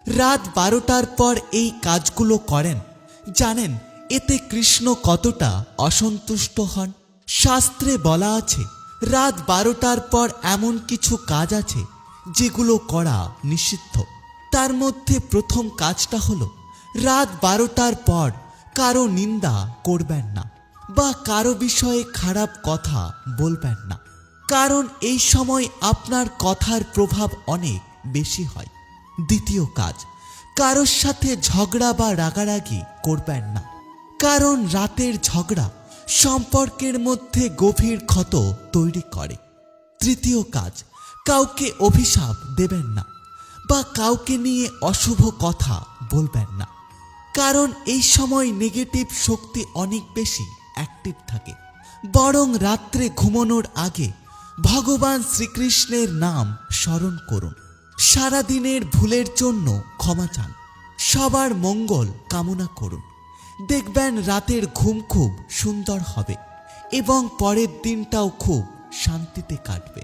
রাত 12টার পর এই কাজগুলো করেন, জানেন এতে কৃষ্ণ কতটা অসন্তুষ্ট হন। শাস্ত্রে বলা আছে রাত 12টার পর এমন কিছু কাজ আছে যেগুলো করা নিষিদ্ধ। তার মধ্যে প্রথম কাজটা হলো রাত 12টার পর কারো নিন্দা করবেন না বা কারো বিষয়ে খারাপ কথা বলবেন না, কারণ এই সময় আপনার কথার প্রভাব অনেক বেশি হয়। দ্বিতীয় কাজ, কারোর সাথে ঝগড়া বা রাগারাগি করবেন না, কারণ রাতের ঝগড়া সম্পর্কের মধ্যে গভীর ক্ষত তৈরি করে। তৃতীয় কাজ, কাউকে অভিশাপ দেবেন না বা কাউকে নিয়ে অশুভ কথা বলবেন না, কারণ এই সময় নেগেটিভ শক্তি অনেক বেশি অ্যাক্টিভ থাকে। বরং রাত্রে ঘুমানোর আগে ভগবান শ্রীকৃষ্ণের নাম স্মরণ করুন, সারাদিনের ভুলের জন্য ক্ষমা চান, সবার মঙ্গল কামনা করুন। দেখবেন রাতের ঘুম খুব সুন্দর হবে এবং পরের দিনটাও খুব শান্তিতে কাটবে।